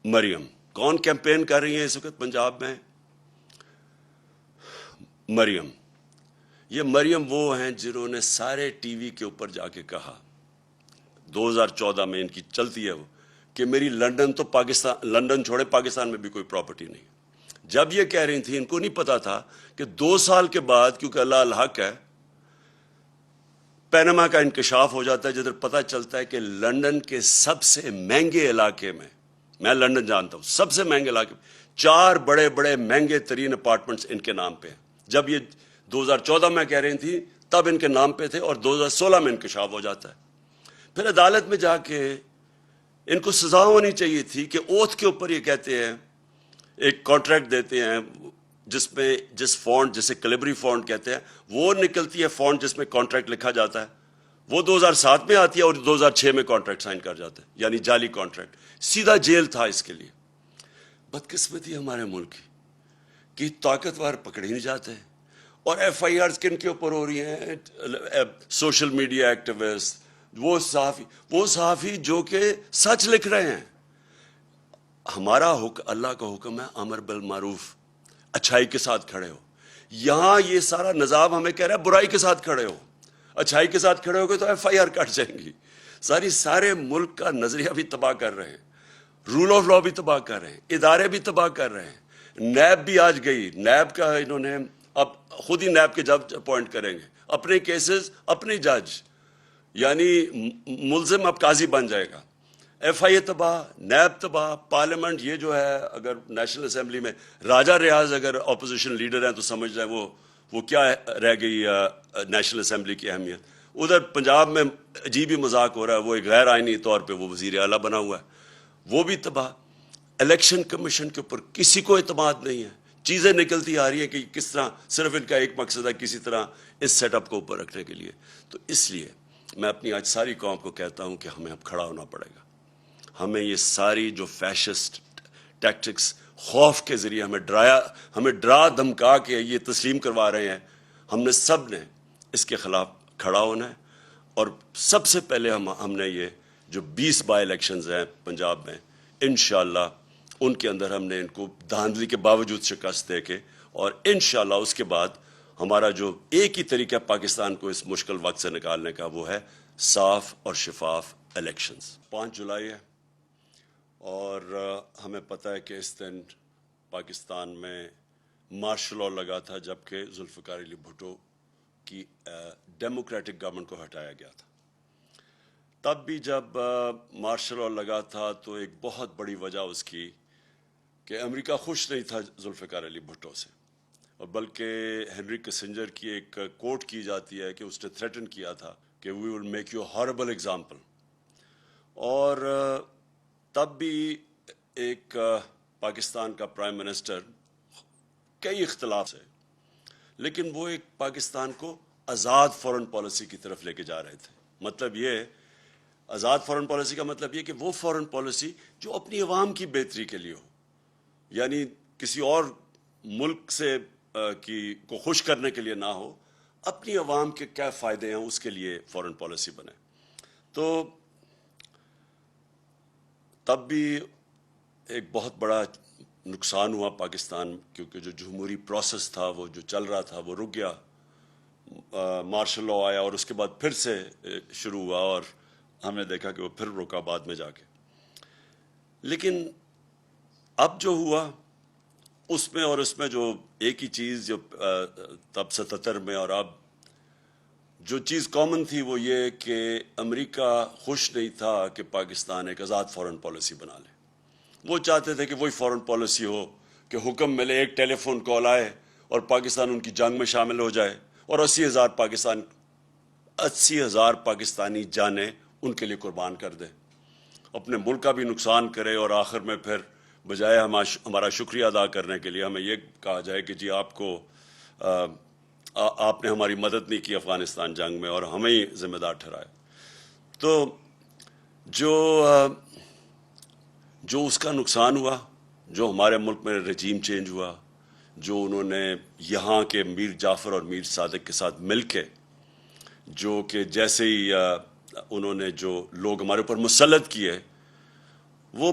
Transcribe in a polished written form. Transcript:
مریم کون کیمپین کر رہی ہیں اس وقت پنجاب میں؟ مریم، یہ مریم وہ ہیں جنہوں نے سارے ٹی وی کے اوپر جا کے کہا 2014 میں، ان کی چلتی ہے وہ، کہ میری لنڈن تو پاکستان، لنڈن چھوڑے پاکستان میں بھی کوئی پراپرٹی نہیں۔ جب یہ کہہ رہی تھی ان کو نہیں پتا تھا کہ 2 سال کے بعد، کیونکہ اللہ الحق ہے، پینما کا انکشاف ہو جاتا ہے، جدھر پتہ چلتا ہے کہ لنڈن کے سب سے مہنگے علاقے میں لنڈن جانتا ہوں، سب سے مہنگے علاقے میں 4 بڑے بڑے مہنگے ترین اپارٹمنٹس ان کے نام پہ ہیں۔ جب یہ 2014 میں کہہ رہی تھی تب ان کے نام پہ تھے، اور 2016 میں انکشاف ہو جاتا ہے۔ پھر عدالت میں جا کے ان کو سزا ہونی چاہیے تھی کہ اوتھ کے اوپر یہ کہتے ہیں، ایک کانٹریکٹ دیتے ہیں جس میں جس فونٹ، جسے کلیبری فونٹ کہتے ہیں، وہ نکلتی ہے فونٹ جس میں کانٹریکٹ لکھا جاتا ہے، وہ 2007 میں آتی ہے اور 2006 میں کانٹریکٹ سائن کر جاتا ہے، یعنی جعلی کانٹریکٹ۔ سیدھا جیل تھا اس کے لیے۔ بدقسمتی ہمارے ملک کی کہ طاقتور پکڑے نہیں جاتے، اور ایف آئی آرز کن کے اوپر ہو رہی ہیں؟ سوشل میڈیا ایکٹیوسٹ، وہ صحافی جو کہ سچ لکھ رہے ہیں۔ ہمارا اللہ کا حکم ہے امر بالمعروف، اچھائی کے ساتھ کھڑے ہو۔ یہاں یہ سارا نظام ہمیں کہہ رہا ہے برائی کے ساتھ کھڑے ہو، اچھائی کے ساتھ کھڑے ہو گے تو ایف آئی آر کٹ جائیں گی۔ سارے ملک کا نظریہ بھی تباہ کر رہے ہیں، رول آف لا بھی تباہ کر رہے ہیں، ادارے بھی تباہ کر رہے ہیں۔ نیب بھی آج گئی، نیب کا انہوں نے اب خود ہی نیب کے جج اپوائنٹ کریں گے، اپنے کیسز اپنے جج، یعنی ملزم اب قاضی بن جائے گا۔ ایف آئی اے تباہ، نیب تباہ، پارلیمنٹ یہ جو ہے، اگر نیشنل اسمبلی میں راجہ ریاض اگر اپوزیشن لیڈر ہیں تو سمجھ جائیں وہ کیا رہ گئی نیشنل اسمبلی کی اہمیت۔ ادھر پنجاب میں عجیب ہی مذاق ہو رہا ہے، وہ ایک غیر آئینی طور پہ وہ وزیر اعلیٰ بنا ہوا ہے، وہ بھی تباہ۔ الیکشن کمیشن کے اوپر کسی کو اعتماد نہیں ہے، چیزیں نکلتی آ رہی ہیں کہ کس طرح، صرف ان کا ایک مقصد ہے کسی طرح اس سیٹ اپ کو اوپر رکھنے کے لیے۔ تو اس لیے میں اپنی آج ساری قوم کو کہتا ہوں کہ ہمیں اب کھڑا ہونا پڑے گا۔ ہمیں یہ ساری جو فیشسٹ ٹیکٹکس، خوف کے ذریعے ہمیں ڈرا دھمکا کے یہ تسلیم کروا رہے ہیں، ہم نے سب نے اس کے خلاف کھڑا ہونا ہے۔ اور سب سے پہلے ہم نے یہ جو 20 بائی الیکشنز ہیں پنجاب میں، انشاءاللہ ان کے اندر ہم نے ان کو دھاندلی کے باوجود شکست دے کے، اور انشاءاللہ اس کے بعد ہمارا جو ایک ہی طریقہ پاکستان کو اس مشکل وقت سے نکالنے کا، وہ ہے صاف اور شفاف الیکشنز۔ 5 جولائی ہے، اور ہمیں پتہ ہے کہ اس دن پاکستان میں مارشل لاء لگا تھا، جبکہ ذوالفقار علی بھٹو کی ڈیموکریٹک گورنمنٹ کو ہٹایا گیا تھا۔ تب بھی جب مارشل لاء لگا تھا تو ایک بہت بڑی وجہ اس کی کہ امریکہ خوش نہیں تھا ذوالفقار علی بھٹو سے، اور بلکہ ہنری کسنجر کی ایک کوٹ کی جاتی ہے کہ اس نے تھریٹن کیا تھا کہ we will make you horrible example. اور تب بھی ایک پاکستان کا پرائم منسٹر، کئی اختلاف سے، لیکن وہ ایک پاکستان کو آزاد فورن پالیسی کی طرف لے کے جا رہے تھے۔ مطلب یہ آزاد فورن پالیسی کا مطلب یہ کہ وہ فورن پالیسی جو اپنی عوام کی بہتری کے لیے ہو، یعنی کسی اور ملک سے کو خوش کرنے کے لیے نہ ہو، اپنی عوام کے کیا فائدے ہیں اس کے لیے فورن پالیسی بنے۔ تو تب بھی ایک بہت بڑا نقصان ہوا پاکستان، کیونکہ جو جمہوری پروسیس تھا وہ جو چل رہا تھا وہ رک گیا۔ مارشل لاء آیا اور اس کے بعد پھر سے شروع ہوا، اور ہم نے دیکھا کہ وہ پھر رکا بعد میں جا کے۔ لیکن اب جو ہوا اس میں جو ایک ہی چیز جو تب 77 میں اور اب جو چیز کامن تھی وہ یہ کہ امریکہ خوش نہیں تھا کہ پاکستان ایک آزاد فورن پالیسی بنا لے۔ وہ چاہتے تھے کہ وہی فورن پالیسی ہو کہ حکم ملے، ایک ٹیلی فون کال آئے اور پاکستان ان کی جنگ میں شامل ہو جائے، اور 80,000 پاکستانی جانیں ان کے لیے قربان کر دے، اپنے ملک کا بھی نقصان کرے، اور آخر میں پھر بجائے ہمارا شکریہ ادا کرنے کے لیے ہمیں یہ کہا جائے کہ جی آپ نے ہماری مدد نہیں کی افغانستان جنگ میں اور ہمیں ہی ذمہ دار ٹھہرائے۔ تو جو اس کا نقصان ہوا، جو ہمارے ملک میں رجیم چینج ہوا، جو انہوں نے یہاں کے میر جعفر اور میر صادق کے ساتھ مل کے، جو کہ جیسے ہی انہوں نے جو لوگ ہمارے اوپر مسلط کیے، وہ